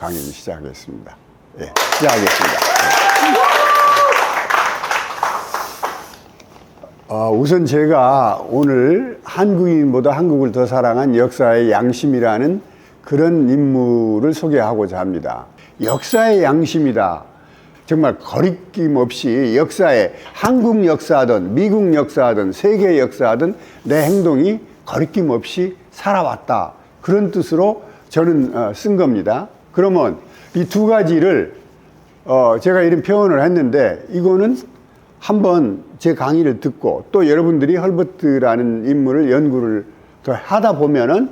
강의를 시작하겠습니다. 예, 시작하겠습니다. 우선 제가 오늘 한국인보다 한국을 더 사랑한 역사의 양심이라는 그런 인물을 소개하고자 합니다. 역사의 양심이다. 정말 거리낌 없이 역사에 한국 역사든 미국 역사든 세계 역사든 내 행동이 거리낌 없이 살아왔다. 그런 뜻으로 저는 쓴 겁니다. 그러면 이 두 가지를 제가 이런 표현을 했는데 이거는 한번 제 강의를 듣고 또 여러분들이 헐버트라는 인물을 연구를 더 하다 보면은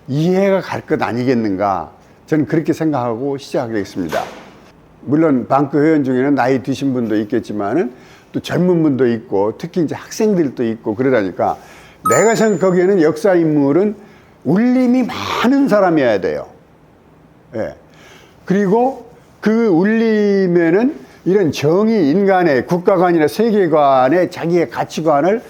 이해가 갈 것 아니겠는가. 저는 그렇게 생각하고 시작하겠습니다. 물론 방크 회원 중에는 나이 드신 분도 있겠지만은 또 젊은 분도 있고 특히 이제 학생들도 있고 그러다니까 내가 생각하기에는 역사 인물은 울림이 많은 사람이어야 돼요. 예. 그리고 그 울림에는 이런 정의, 인간의 국가관이나 세계관의 자기의 가치관을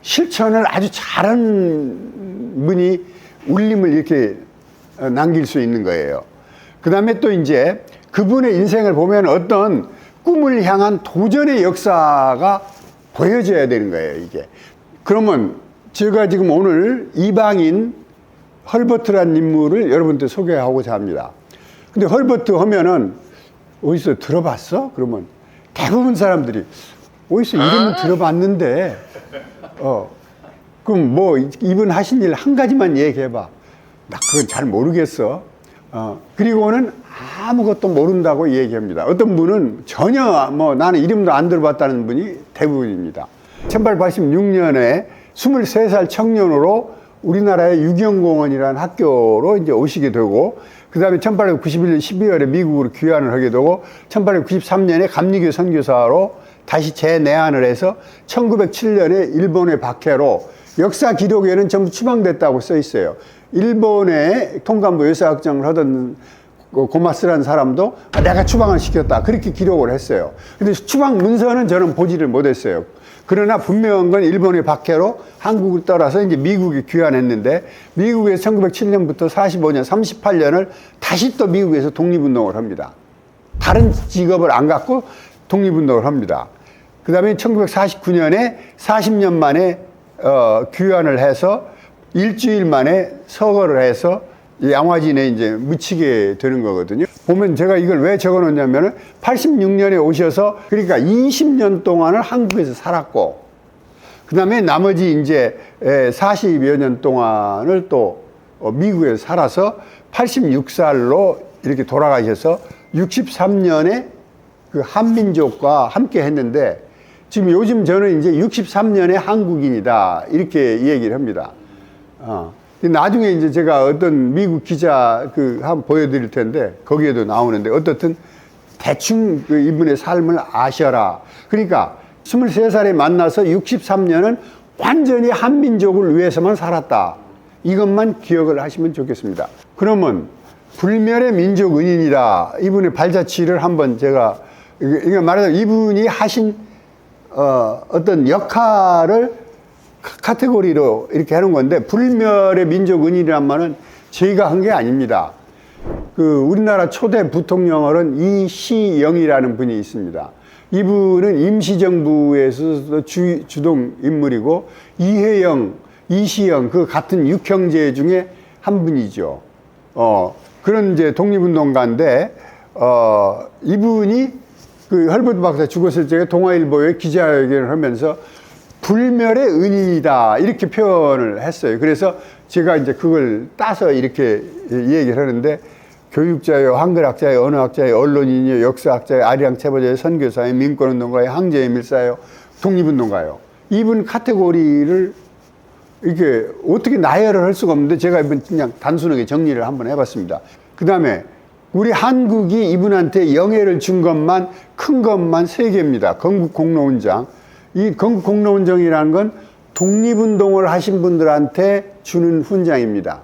실천을 아주 잘하는 분이 울림을 이렇게 남길 수 있는 거예요. 그 다음에 또 이제 그분의 인생을 보면 어떤 꿈을 향한 도전의 역사가 보여져야 되는 거예요, 이게. 그러면 제가 지금 오늘 이방인 헐버트라는 인물을 여러분한테 소개하고자 합니다. 근데 헐버트 하면은 어디서 들어봤어? 그러면 대부분 사람들이 어디서 이름은 들어봤는데, 그럼 뭐 이분 하신 일 한 가지만 얘기해봐. 나 그건 잘 모르겠어. 그리고는 아무것도 모른다고 얘기합니다. 어떤 분은 전혀 뭐 나는 이름도 안 들어봤다는 분이 대부분입니다. 1886년에 23살 청년으로 우리나라의 유경공원이라는 학교로 이제 오시게 되고, 그 다음에 1891년 12월에 미국으로 귀환을 하게 되고, 1893년에 감리교 선교사로 다시 재내한을 해서 1907년에 일본의 박해로 역사 기록에는 전부 추방됐다고 써 있어요. 일본의 통감부 여사학장을 하던 고마스라는 사람도 내가 추방을 시켰다. 그렇게 기록을 했어요. 근데 추방 문서는 저는 보지를 못했어요. 그러나 분명한 건 일본의 박해로 한국을 떠나서 이제 미국에 귀환했는데 미국에서 1907년부터 45년, 38년을 다시 또 미국에서 독립운동을 합니다. 다른 직업을 안 갖고 독립운동을 합니다. 그 다음에 1949년에 40년 만에 귀환을 해서 일주일 만에 서거를 해서 양화진에 이제 묻히게 되는 거거든요. 보면 제가 이걸 왜 적어 놓냐면은 86년에 오셔서 그러니까 20년 동안을 한국에서 살았고, 그 다음에 나머지 이제 40여 년 동안을 또 미국에서 살아서 86살로 이렇게 돌아가셔서 63년에 그 한민족과 함께 했는데 지금 요즘 저는 이제 63년의 한국인이다. 이렇게 얘기를 합니다. 나중에 이제 제가 어떤 미국 기자 한번 보여드릴 텐데 거기에도 나오는데 어떻든 대충 그 이분의 삶을 아셔라. 그러니까 23살에 만나서 63년은 완전히 한민족을 위해서만 살았다. 이것만 기억을 하시면 좋겠습니다. 그러면 불멸의 민족 은인이다. 이분의 발자취를 한번 제가 이거 말하자면 이분이 하신 어떤 역할을 카테고리로 이렇게 해놓은 건데, 불멸의 민족 은인이란 말은 저희가 한 게 아닙니다. 우리나라 초대 부통령은 이시영이라는 분이 있습니다. 이분은 임시정부에서 주동 인물이고, 이혜영, 이시영, 그 같은 육형제 중에 한 분이죠. 그런 이제 독립운동가인데, 이분이 헐버트 박사 죽었을 적에 동아일보에 기자회견을 하면서 불멸의 은인이다. 이렇게 표현을 했어요. 그래서 제가 이제 그걸 따서 이렇게 얘기를 하는데, 교육자요, 한글학자요, 언어학자요, 언론인이요, 역사학자요, 아리랑 체벌자요, 선교사요, 민권운동가요, 항제의 밀사요, 독립운동가요. 이분 카테고리를 이렇게 어떻게 나열을 할 수가 없는데 제가 이번 그냥 단순하게 정리를 한번 해봤습니다. 그 다음에 우리 한국이 이분한테 영예를 준 것만, 큰 것만 3개입니다. 건국공로훈장. 이 건국공로훈장이라는 건 독립운동을 하신 분들한테 주는 훈장입니다.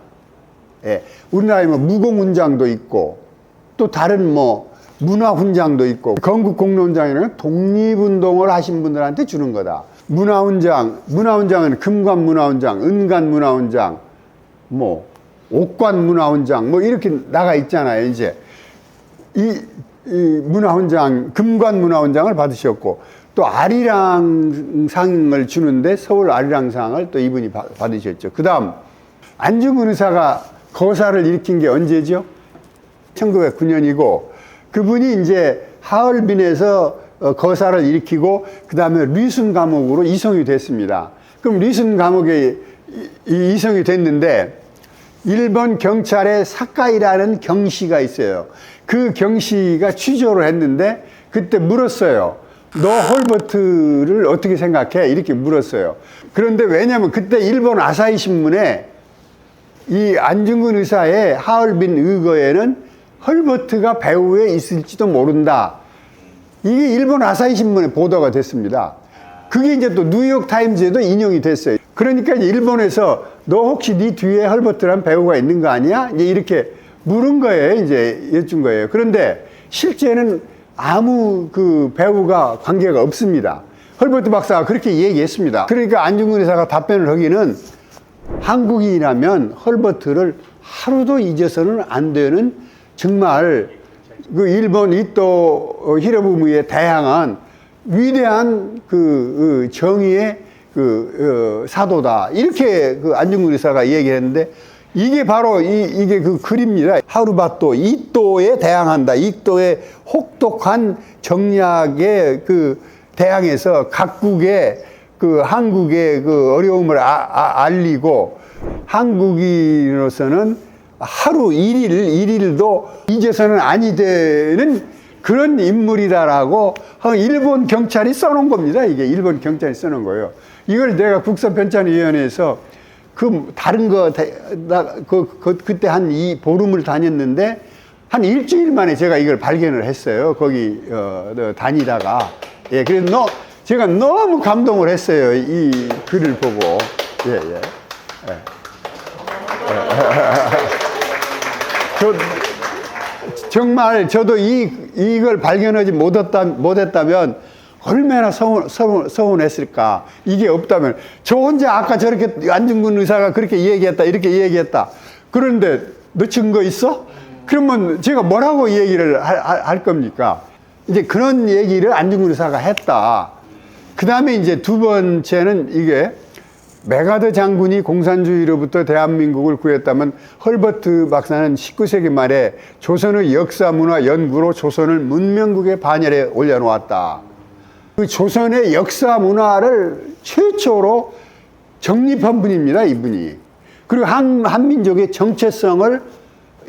예. 우리나라에 뭐 무공훈장도 있고 또 다른 뭐 문화훈장도 있고, 건국공로훈장에는 독립운동을 하신 분들한테 주는 거다. 문화훈장은 금관문화훈장, 은관문화훈장, 뭐 옥관문화훈장 뭐 이렇게 나가 있잖아요. 이제 이 문화훈장, 금관 문화훈장을 받으셨고, 또 아리랑상을 주는데 서울 아리랑상을 또 이분이 받으셨죠. 그 다음, 안중근 의사가 거사를 일으킨 게 언제죠? 1909년이고, 그분이 이제 하얼빈에서 거사를 일으키고, 그 다음에 리슨 감옥으로 이송이 됐습니다. 그럼 리슨 감옥에 이송이 됐는데, 일본 경찰에 사카이라는 경시가 있어요. 그 경시가 취조를 했는데 그때 물었어요. 너 헐버트를 어떻게 생각해? 이렇게 물었어요. 그런데 왜냐하면 그때 일본 아사히 신문에 이 안중근 의사의 하얼빈 의거에는 헐버트가 배후에 있을지도 모른다. 이게 일본 아사히 신문에 보도가 됐습니다. 그게 이제 또 뉴욕 타임즈에도 인용이 됐어요. 그러니까 이제 일본에서 너 혹시 네 뒤에 헐버트란 배우가 있는 거 아니야? 이제 이렇게 물은 거예요. 이제 여쭌 거예요. 그런데 실제는 아무 그 배우가 관계가 없습니다. 헐버트 박사가 그렇게 얘기했습니다. 그러니까 안중근 의사가 답변을 하기는 한국인이라면 헐버트를 하루도 잊어서는 안 되는 정말 그 일본 이토 히로부미에 대항한 위대한 그 정의의 사도다. 이렇게 그 안중근 의사가 얘기했는데 이게 바로 이게 그 글입니다. 하루바토 이토에 대항한다. 이토의 혹독한 정략에 그 대항해서 각국의 그 한국의 그 어려움을 알리고 한국인으로서는 하루 일일도 잊어서는 아니 되는 그런 인물이다라고 일본 경찰이 써놓은 겁니다. 이게 일본 경찰이 써놓은 거예요. 이걸 내가 국서편찬위원회에서 그 다른 거 그때 한 보름을 다녔는데 한 일주일 만에 제가 이걸 발견을 했어요. 거기 다니다가 그래서 제가 너무 감동을 했어요. 이 글을 보고 정말 저도 이걸 발견하지 못했다면 얼마나 서운했을까. 이게 없다면 저 혼자 아까 저렇게 안중근 의사가 그렇게 얘기했다 이렇게 얘기했다. 그런데 너 증거 있어? 그러면 제가 뭐라고 얘기를 할 겁니까? 이제 그런 얘기를 안중근 의사가 했다. 그 다음에 이제 두 번째는 이게 메가더 장군이 공산주의로부터 대한민국을 구했다면 헐버트 박사는 19세기 말에 조선의 역사 문화 연구로 조선을 문명국의 반열에 올려놓았다. 그 조선의 역사 문화를 최초로 정립한 분입니다, 이분이. 그리고 한민족의 정체성을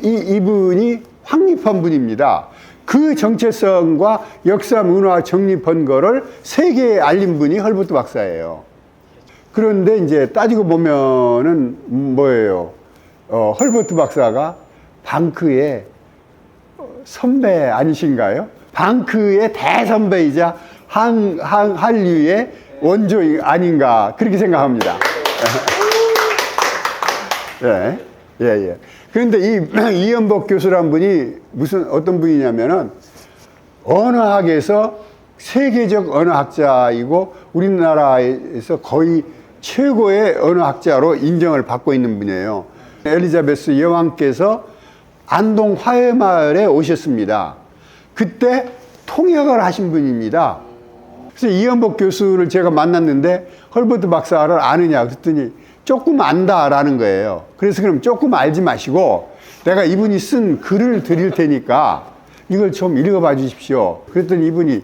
이분이 확립한 분입니다. 그 정체성과 역사 문화 정립한 거를 세계에 알린 분이 헐버트 박사예요. 그런데 이제 따지고 보면은 뭐예요? 헐버트 박사가 방크의 선배 아니신가요? 방크의 대선배이자 한류의 원조 아닌가 그렇게 생각합니다. 예. 그런데 이연복 교수란 분이 어떤 분이냐면은 언어학에서 세계적 언어학자이고 우리나라에서 거의 최고의 언어학자로 인정을 받고 있는 분이에요. 엘리자베스 여왕께서 안동 화훼마을에 오셨습니다. 그때 통역을 하신 분입니다. 그래서 이연복 교수를 제가 만났는데 헐버트 박사를 아느냐 그랬더니 조금 안다라는 거예요. 그래서 그럼 조금 알지 마시고 내가 이분이 쓴 글을 드릴 테니까 이걸 좀 읽어봐 주십시오. 그랬더니 이분이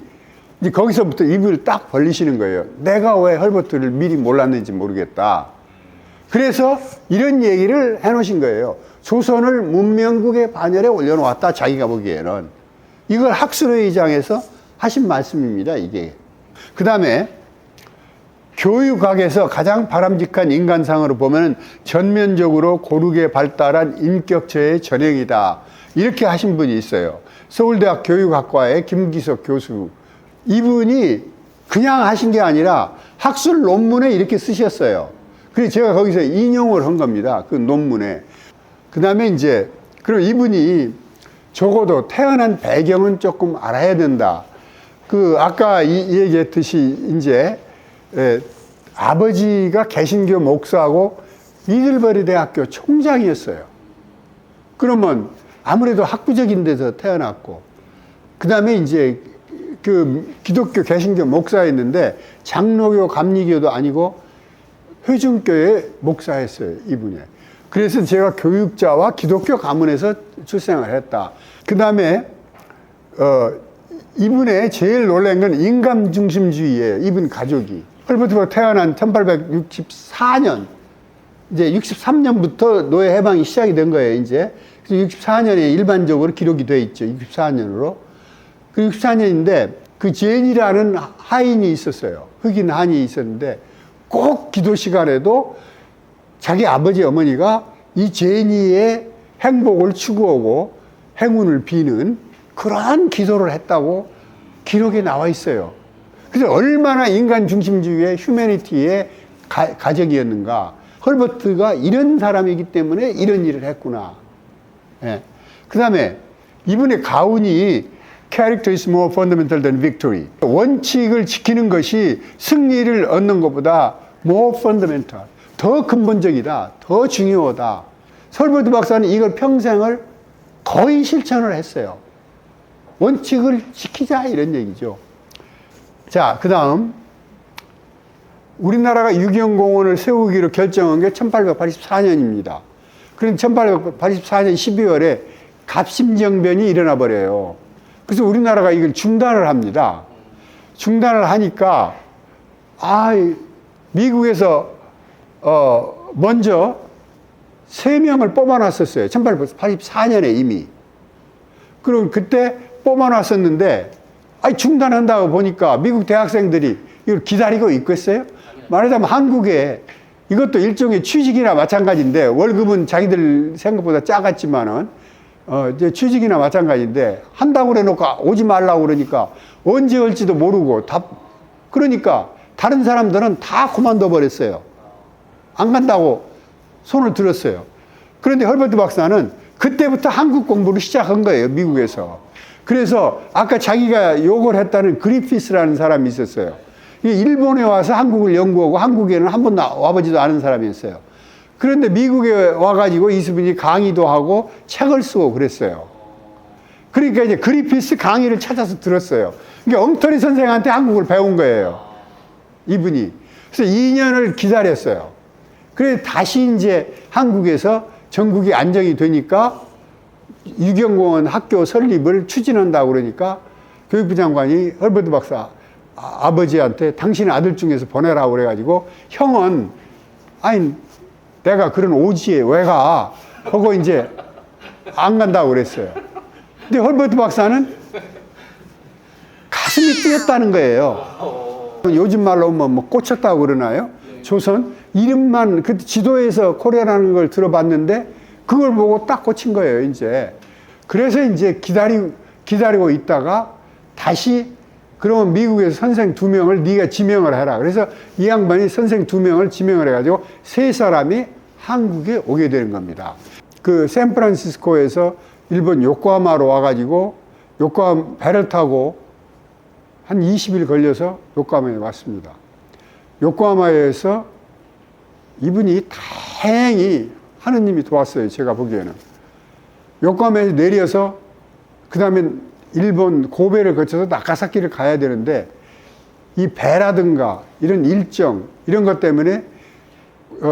이제 거기서부터 입을 딱 벌리시는 거예요. 내가 왜 헐버트를 미리 몰랐는지 모르겠다. 그래서 이런 얘기를 해놓으신 거예요. 조선을 문명국의 반열에 올려놓았다. 자기가 보기에는. 이걸 학술회의장에서 하신 말씀입니다. 이게. 그 다음에 교육학에서 가장 바람직한 인간상으로 보면 전면적으로 고르게 발달한 인격체의 전형이다. 이렇게 하신 분이 있어요. 서울대학 교육학과의 김기석 교수. 이분이 그냥 하신 게 아니라 학술 논문에 이렇게 쓰셨어요. 그래서 제가 거기서 인용을 한 겁니다. 그 논문에. 그 다음에 이제, 그럼 이분이 적어도 태어난 배경은 조금 알아야 된다. 아까 얘기했듯이 이제, 아버지가 개신교 목사하고 미들버리 대학교 총장이었어요. 그러면 아무래도 학구적인 데서 태어났고, 그 다음에 이제 그 기독교 개신교 목사였는데 장로교 감리교도 아니고 회중교회 목사였어요, 이분이. 그래서 제가 교육자와 기독교 가문에서 출생을 했다. 그 다음에 이분의 제일 놀란 건 인간 중심주의예요. 이분 가족이. 헐버트가 태어난 1864년, 이제 63년부터 노예 해방이 시작이 된 거예요, 이제. 그래서 64년에 일반적으로 기록이 돼 있죠, 64년으로. 그 64년인데, 그 제인이라는 하인이 있었어요. 흑인 하인이 있었는데, 꼭 기도 시간에도 자기 아버지 어머니가 이 제니의 행복을 추구하고 행운을 비는 그러한 기도를 했다고 기록에 나와 있어요. 그래서 얼마나 인간 중심주의의 휴머니티의 가정이었는가. 헐버트가 이런 사람이기 때문에 이런 일을 했구나. 예. 그 다음에 이분의 가훈이 Character is more fundamental than victory. 원칙을 지키는 것이 승리를 얻는 것보다 more fundamental. 더 근본적이다. 더 중요하다. 헐버트 박사는 이걸 평생을 거의 실천을 했어요. 원칙을 지키자 이런 얘기죠. 자, 그 다음 우리나라가 유경공원을 세우기로 결정한 게 1884년입니다. 그럼 1884년 12월에 갑심정변이 일어나 버려요. 그래서 우리나라가 이걸 중단을 합니다. 중단을 하니까 미국에서 먼저 3명을 뽑아놨었어요. 1884년에 이미. 그럼 그때 뽑아놨었는데 중단한다고 보니까 미국 대학생들이 이걸 기다리고 있겠어요? 말하자면 한국에 이것도 일종의 취직이나 마찬가지인데 월급은 자기들 생각보다 작았지만은 이제 취직이나 마찬가지인데 한다고 그래놓고 오지 말라고 그러니까 언제 올지도 모르고 그러니까 다른 사람들은 다 그만둬 버렸어요. 안 간다고 손을 들었어요. 그런데 헐버트 박사는 그때부터 한국 공부를 시작한 거예요, 미국에서. 그래서 아까 자기가 욕을 했다는 그리피스라는 사람이 있었어요. 일본에 와서 한국을 연구하고 한국에는 한 번도 와보지도 않은 사람이었어요. 그런데 미국에 와가지고 이수빈이 강의도 하고 책을 쓰고 그랬어요. 그러니까 이제 그리피스 강의를 찾아서 들었어요. 그러니까 엉터리 선생한테 한국을 배운 거예요, 이분이. 그래서 2년을 기다렸어요. 그래서 다시 이제 한국에서 전국이 안정이 되니까 유경공원 학교 설립을 추진한다고 그러니까 교육부 장관이 헐버트 박사 아버지한테 당신 아들 중에서 보내라고 그래가지고 형은 내가 그런 오지에 왜 가? 하고 이제 안 간다고 그랬어요. 근데 헐버트 박사는 가슴이 뛰었다는 거예요. 요즘 말로 뭐 꽂혔다고 그러나요? 조선 이름만 그 지도에서 코리아라는 걸 들어봤는데 그걸 보고 딱 꽂힌 거예요, 이제. 그래서 이제 기다리고 있다가 다시 그러면 미국에서 선생 2명을 네가 지명을 해라. 그래서 이 양반이 선생 2명을 지명을 해가지고 3사람이 한국에 오게 되는 겁니다. 그 샌프란시스코에서 일본 요코하마로 와가지고 요코하마 배를 타고 한 20일 걸려서 요코하마에 왔습니다. 요코하마에서 이분이 다행히 하느님이 도왔어요, 제가 보기에는. 요코하마에서 내려서 그 다음에 일본 고베를 거쳐서 나가사키를 가야 되는데 이 배라든가 이런 일정 이런 것 때문에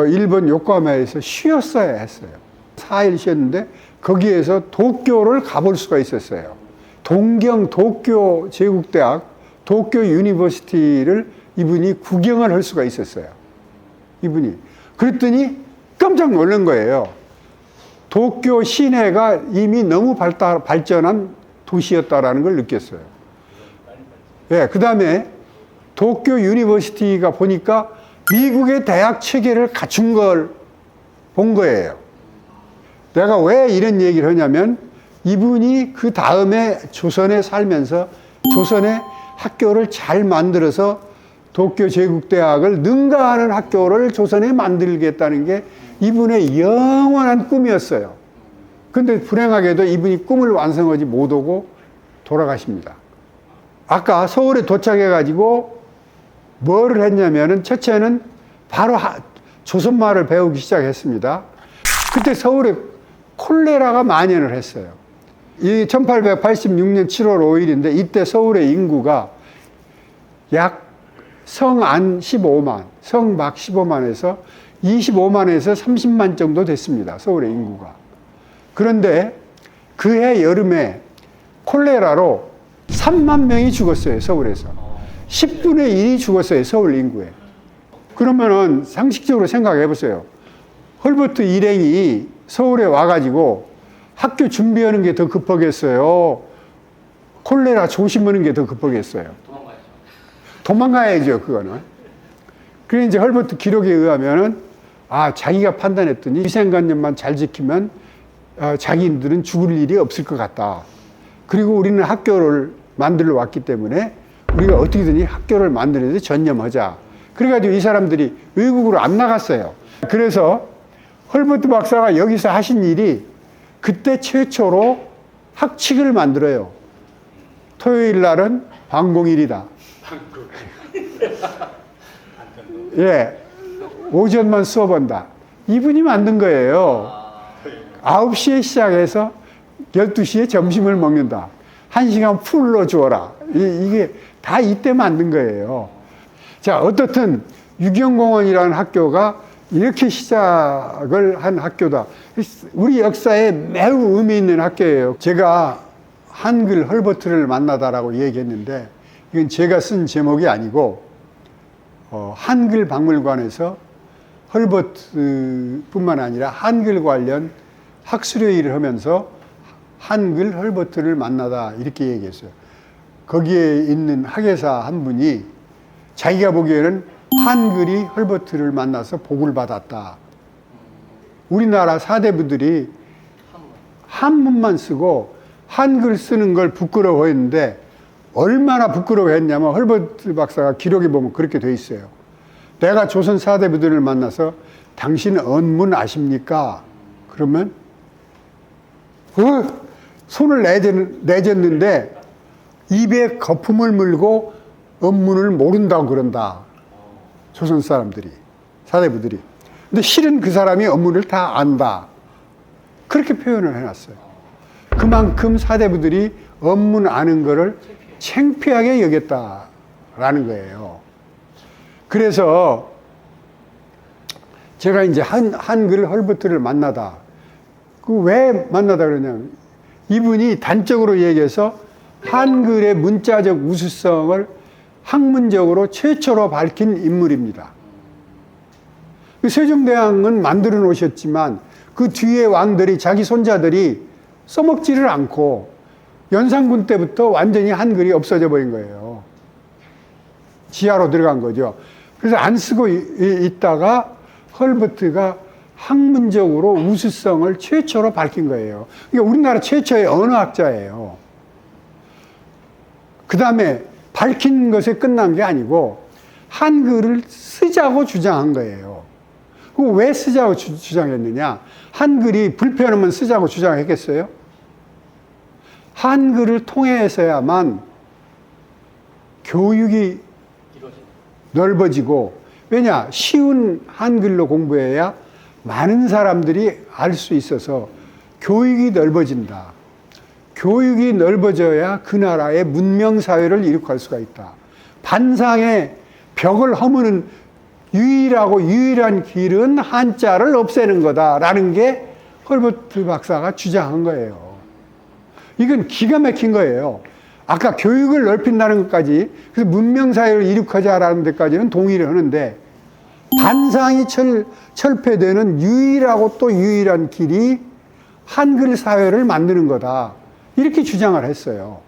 일본 요코하마에서 쉬었어야 했어요. 4일 쉬었는데 거기에서 도쿄를 가볼 수가 있었어요. 동경 도쿄 제국대학 도쿄 유니버시티를 이분이 구경을 할 수가 있었어요, 이분이. 그랬더니 깜짝 놀란 거예요. 도쿄 시내가 이미 너무 발전한 도시였다라는 걸 느꼈어요. 예, 그 다음에 도쿄 유니버시티가 보니까 미국의 대학 체계를 갖춘 걸 본 거예요. 내가 왜 이런 얘기를 하냐면 이분이 그 다음에 조선에 살면서 조선의 학교를 잘 만들어서 도쿄 제국대학을 능가하는 학교를 조선에 만들겠다는 게 이분의 영원한 꿈이었어요. 근데 불행하게도 이분이 꿈을 완성하지 못하고 돌아가십니다. 아까 서울에 도착해가지고 뭐를 했냐면은 첫째는 바로 조선말을 배우기 시작했습니다. 그때 서울에 콜레라가 만연을 했어요. 이 1886년 7월 5일인데 이때 서울의 인구가 약 성안 15만, 성박 15만에서 25만에서 30만 정도 됐습니다. 서울의 인구가. 그런데 그해 여름에 콜레라로 3만 명이 죽었어요. 서울에서. 10분의 1이 죽었어요. 서울 인구에. 그러면은 상식적으로 생각해 보세요. 헐버트 일행이 서울에 와가지고 학교 준비하는 게 더 급하겠어요? 콜레라 조심하는 게 더 급하겠어요? 도망가야죠, 그거는. 그래, 이제 헐버트 기록에 의하면은, 자기가 판단했더니 위생관념만 잘 지키면, 자기들은 죽을 일이 없을 것 같다. 그리고 우리는 학교를 만들러 왔기 때문에 우리가 어떻게든지 학교를 만드는 데 전념하자. 그래가지고 이 사람들이 외국으로 안 나갔어요. 그래서 헐버트 박사가 여기서 하신 일이 그때 최초로 학칙을 만들어요. 토요일 날은 방공일이다. 예, 오전만 수업한다. 이분이 만든 거예요. 9시에 시작해서 12시에 점심을 먹는다. 1시간 풀로 주어라. 이게 다 이때 만든 거예요. 자, 어떻든 유경공원이라는 학교가 이렇게 시작을 한 학교다. 우리 역사에 매우 의미 있는 학교예요. 제가 한글 헐버트를 만나다라고 얘기했는데 이건 제가 쓴 제목이 아니고 한글 박물관에서 헐버트뿐만 아니라 한글 관련 학술회 일을 하면서 한글 헐버트를 만나다 이렇게 얘기했어요. 거기에 있는 학예사 한 분이 자기가 보기에는 한글이 헐버트를 만나서 복을 받았다. 우리나라 사대부들이 한문만 쓰고 한글 쓰는 걸 부끄러워했는데 얼마나 부끄러워했냐면 헐버트 박사가 기록에 보면 그렇게 돼 있어요. 내가 조선 사대부들을 만나서 당신 언문 아십니까? 그러면 손을 내젓는데 입에 거품을 물고 언문을 모른다고 그런다. 조선 사람들이, 사대부들이. 근데 실은 그 사람이 언문을 다 안다. 그렇게 표현을 해놨어요. 그만큼 사대부들이 언문 아는 거를 창피하게 여겼다라는 거예요. 그래서 제가 이제 한글 헐버트를 만나다. 왜 만나다 그러냐면 이분이 단적으로 얘기해서 한글의 문자적 우수성을 학문적으로 최초로 밝힌 인물입니다. 세종대왕은 만들어 놓으셨지만 그 뒤에 왕들이 자기 손자들이 써먹지를 않고 연산군 때부터 완전히 한글이 없어져 버린 거예요. 지하로 들어간 거죠. 그래서 안 쓰고 있다가 헐버트가 학문적으로 우수성을 최초로 밝힌 거예요. 그러니까 우리나라 최초의 언어학자예요. 그 다음에 밝힌 것에 끝난 게 아니고 한글을 쓰자고 주장한 거예요. 왜 쓰자고 주장했느냐? 한글이 불편하면 쓰자고 주장했겠어요? 한글을 통해서야만 교육이 넓어지고, 왜냐? 쉬운 한글로 공부해야 많은 사람들이 알 수 있어서 교육이 넓어진다. 교육이 넓어져야 그 나라의 문명사회를 이룩할 수가 있다. 반상의 벽을 허무는 유일한 길은 한자를 없애는 거다라는 게 헐버트 박사가 주장한 거예요. 이건 기가 막힌 거예요. 아까 교육을 넓힌다는 것까지, 그래서 문명사회를 이룩하자라는 데까지는 동의를 하는데, 반상이 철폐되는 유일하고 또 유일한 길이 한글 사회를 만드는 거다. 이렇게 주장을 했어요.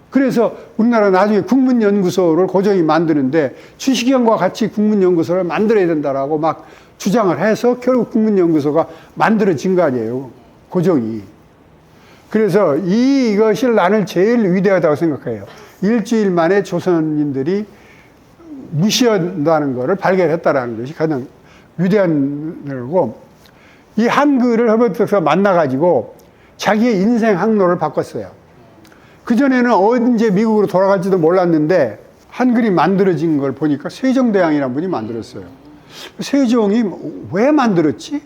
그래서 우리나라 나중에 국문연구소를 고정이 만드는데 추시경과 같이 국문연구소를 만들어야 된다라고 막 주장을 해서 결국 국문연구소가 만들어진 거 아니에요. 고정이. 그래서 이것이 나는 제일 위대하다고 생각해요. 일주일 만에 조선인들이 무시한다는 것을 발견했다라는 것이 가장 위대한 거고, 이 한글을 헐버트 박사가 만나가지고 자기의 인생 항로를 바꿨어요. 그전에는 언제 미국으로 돌아갈지도 몰랐는데 한글이 만들어진 걸 보니까 세종대왕이라는 분이 만들었어요. 세종이 왜 만들었지?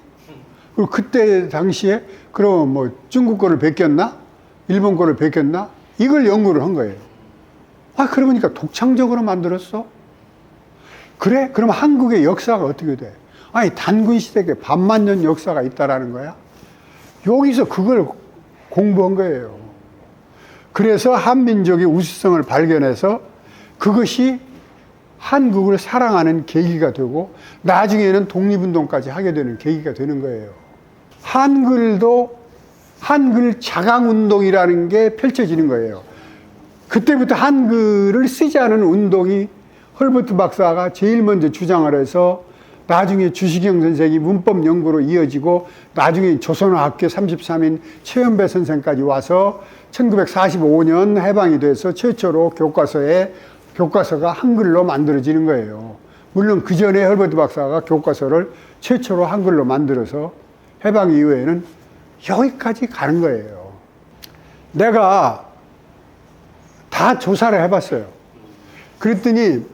그리고 그때 당시에 그럼 뭐 중국 거를 베꼈나? 일본 거를 베꼈나? 이걸 연구를 한 거예요. 아, 그러니까 독창적으로 만들었어? 그래? 그럼 한국의 역사가 어떻게 돼? 아니, 단군 시대에 반만 년 역사가 있다라는 거야? 여기서 그걸 공부한 거예요. 그래서 한민족의 우수성을 발견해서 그것이 한국을 사랑하는 계기가 되고 나중에는 독립운동까지 하게 되는 계기가 되는 거예요. 한글도 한글 자강운동이라는 게 펼쳐지는 거예요. 그때부터 한글을 쓰지 않은 운동이 헐버트 박사가 제일 먼저 주장을 해서 나중에 주시경 선생이 문법 연구로 이어지고 나중에 조선어학교 33인 최연배 선생까지 와서 1945년 해방이 돼서 최초로 교과서가 한글로 만들어지는 거예요. 물론 그 전에 헐버트 박사가 교과서를 최초로 한글로 만들어서 해방 이후에는 여기까지 가는 거예요. 내가 다 조사를 해봤어요. 그랬더니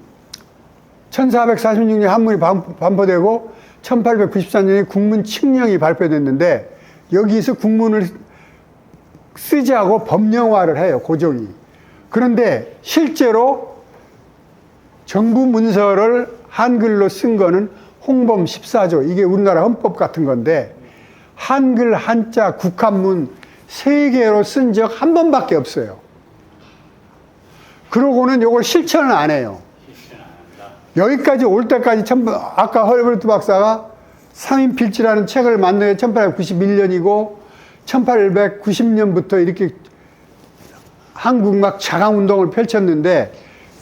1446년 한문이 반포되고 1894년에 국문 칙령이 발표됐는데 여기서 국문을 쓰지 않고 법령화를 해요, 고종이. 그런데 실제로 정부 문서를 한글로 쓴 거는 홍범 14조, 이게 우리나라 헌법 같은 건데 한글, 한자, 국한문 3개로 쓴 적 한 번밖에 없어요. 그러고는 이걸 실천을 안 해요. 여기까지 올 때까지 아까 헐버트 박사가 삼인필지라는 책을 만든 게 1891년이고 1890년부터 이렇게 한국 막 자강운동을 펼쳤는데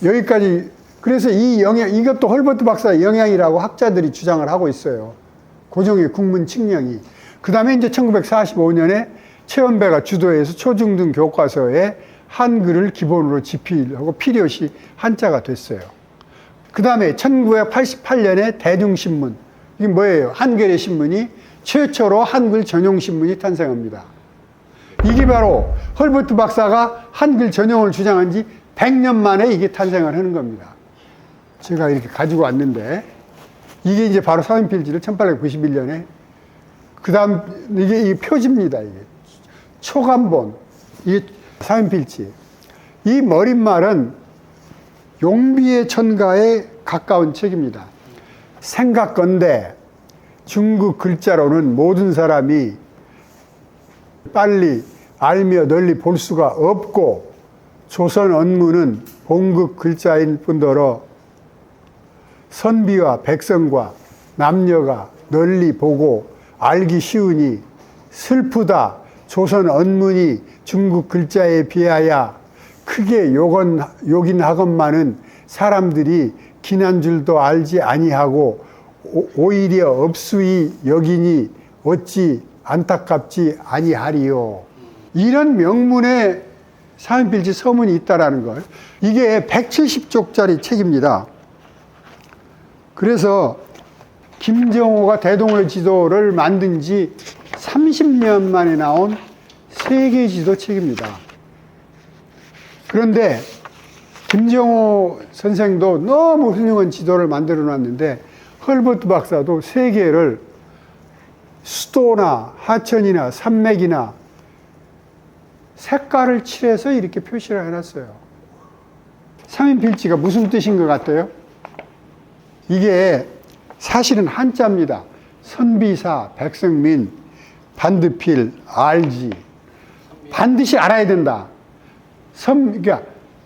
여기까지, 그래서 이것도 헐버트 박사의 영향이라고 학자들이 주장을 하고 있어요. 고종의 국문 칙령이. 그 다음에 이제 1945년에 최연배가 주도해서 초중등 교과서에 한글을 기본으로 집필하고 필요시 한자가 됐어요. 그 다음에 1988년에 대중신문, 이게 뭐예요? 한겨레 신문이 최초로 한글 전용 신문이 탄생합니다. 이게 바로 헐버트 박사가 한글 전용을 주장한 지 100년 만에 이게 탄생을 하는 겁니다. 제가 이렇게 가지고 왔는데 이게 이제 바로 서인필지를 1891년에 그 다음 이게 표지입니다. 이게 초간본, 이게 서인필지. 이 머릿말은 용비의 천가에 가까운 책입니다. 생각건대 중국 글자로는 모든 사람이 빨리 알며 널리 볼 수가 없고 조선 언문은 본국 글자인 뿐더러 선비와 백성과 남녀가 널리 보고 알기 쉬우니 슬프다. 조선 언문이 중국 글자에 비하여 크게 요긴하건만은 사람들이 기난 줄도 알지 아니하고 오히려 업수이 여기니 어찌 안타깝지 아니하리요. 이런 명문의 서인필지 서문이 있다라는 걸. 이게 170쪽짜리 책입니다. 그래서 김정호가 대동호 지도를 만든 지 30년 만에 나온 세계 지도 책입니다. 그런데 김정호 선생도 너무 훌륭한 지도를 만들어 놨는데 헐버트 박사도 세계를 수도나 하천이나 산맥이나 색깔을 칠해서 이렇게 표시를 해놨어요. 삼인필지가 무슨 뜻인 것 같아요? 이게 사실은 한자입니다. 선비사, 백성민, 반드필, 알지. 반드시 알아야 된다. 그러니까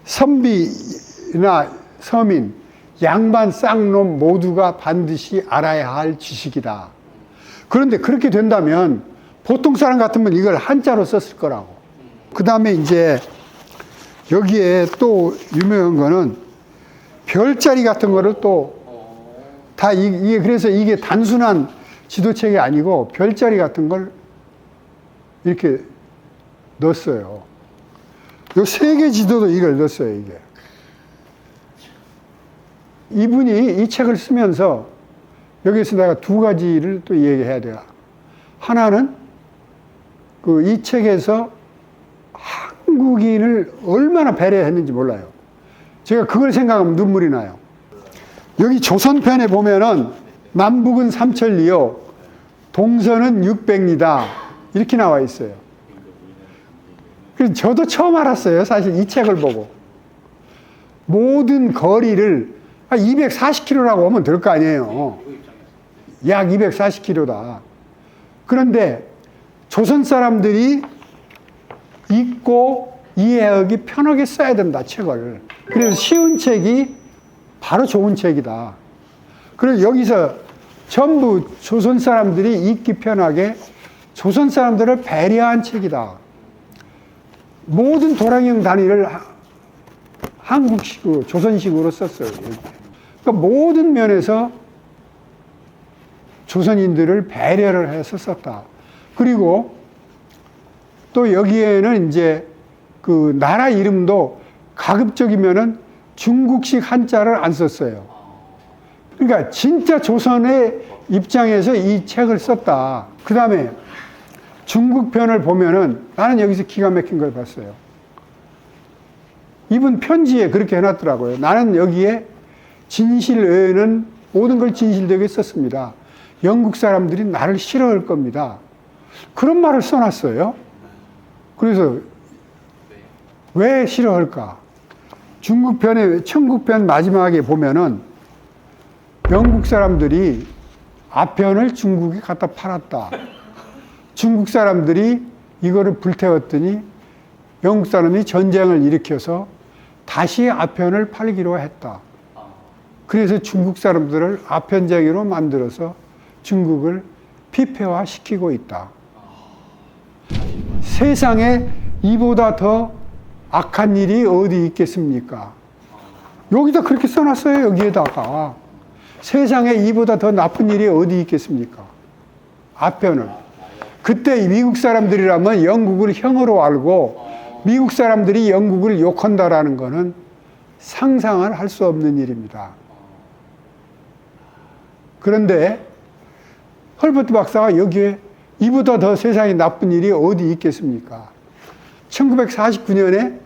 선비나 서민, 양반 쌍놈 모두가 반드시 알아야 할 지식이다. 그런데 그렇게 된다면 보통 사람 같으면 이걸 한자로 썼을 거라고. 그 다음에 이제 여기에 또 유명한 거는 별자리 같은 거를 또 다 이게 그래서 이게 단순한 지도책이 아니고 별자리 같은 걸 이렇게 넣었어요. 요 세계 지도도 이걸 넣었어요, 이게. 이분이 이 책을 쓰면서 여기서 내가 두 가지를 또 얘기해야 돼요. 하나는 이 책에서 한국인을 얼마나 배려했는지 몰라요. 제가 그걸 생각하면 눈물이 나요. 여기 조선편에 보면은 남북은 삼천리요, 동서는 600리다, 이렇게 나와 있어요. 그래서 저도 처음 알았어요. 사실 이 책을 보고. 모든 거리를 240km라고 하면 될 거 아니에요. 약 240km다. 그런데 조선 사람들이 읽고 이해하기 편하게 써야 된다, 책을. 그래서 쉬운 책이 바로 좋은 책이다. 그래서 여기서 전부 조선 사람들이 읽기 편하게 조선 사람들을 배려한 책이다. 모든 도량형 단위를 한국식으로, 조선식으로 썼어요. 그러니까 모든 면에서 조선인들을 배려를 해서 썼다. 그리고 또 여기에는 이제 그 나라 이름도 가급적이면은 중국식 한자를 안 썼어요. 그러니까 진짜 조선의 입장에서 이 책을 썼다. 그 다음에 중국 편을 보면은 나는 여기서 기가 막힌 걸 봤어요. 이분 편지에 그렇게 해놨더라고요. 나는 여기에 진실 외에는 모든 걸 진실되게 썼습니다. 영국 사람들이 나를 싫어할 겁니다. 그런 말을 써놨어요. 그래서 왜 싫어할까? 중국 편의 청국편 마지막에 보면은 영국 사람들이 아편을 중국에 갖다 팔았다. 중국 사람들이 이거를 불태웠더니 영국 사람이 전쟁을 일으켜서 다시 아편을 팔기로 했다. 그래서 중국 사람들을 아편쟁이로 만들어서 중국을 피폐화시키고 있다. 세상에 이보다 더 악한 일이 어디 있겠습니까? 여기다 그렇게 써놨어요. 여기에다가. 세상에 이보다 더 나쁜 일이 어디 있겠습니까? 아편을. 그때 미국 사람들이라면 영국을 형으로 알고 미국 사람들이 영국을 욕한다라는 것은 상상을 할 수 없는 일입니다. 그런데 헐버트 박사가 여기에 이보다 더 세상에 나쁜 일이 어디 있겠습니까? 1949년에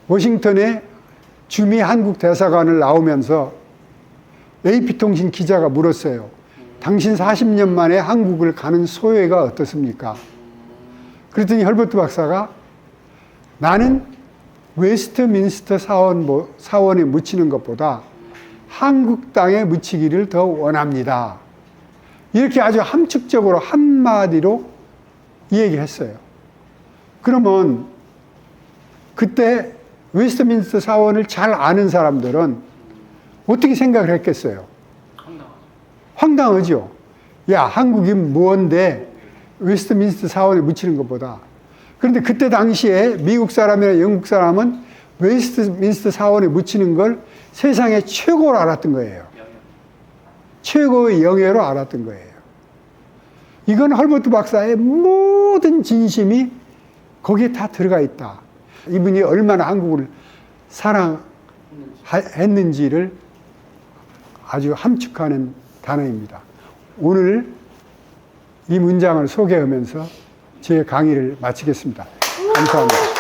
워싱턴에 주미 한국 대사관을 나오면서 AP통신 기자가 물었어요. 당신 40년 만에 한국을 가는 소회가 어떻습니까? 그랬더니 헐버트 박사가 나는 웨스트민스터 사원에 묻히는 것보다 한국 땅에 묻히기를 더 원합니다. 이렇게 아주 함축적으로 한마디로 얘기했어요. 그러면 그때 웨스트민스터 사원을 잘 아는 사람들은 어떻게 생각을 했겠어요? 황당하죠. 야, 한국이 뭔데 웨스트민스터 사원에 묻히는 것보다. 그런데 그때 당시에 미국 사람이나 영국 사람은 웨스트민스터 사원에 묻히는 걸 세상에 최고로 알았던 거예요. 최고의 영예로 알았던 거예요. 이건 헐버트 박사의 모든 진심이 거기에 다 들어가 있다. 이분이 얼마나 한국을 사랑했는지를 아주 함축하는 단어입니다. 오늘 이 문장을 소개하면서 제 강의를 마치겠습니다. 감사합니다.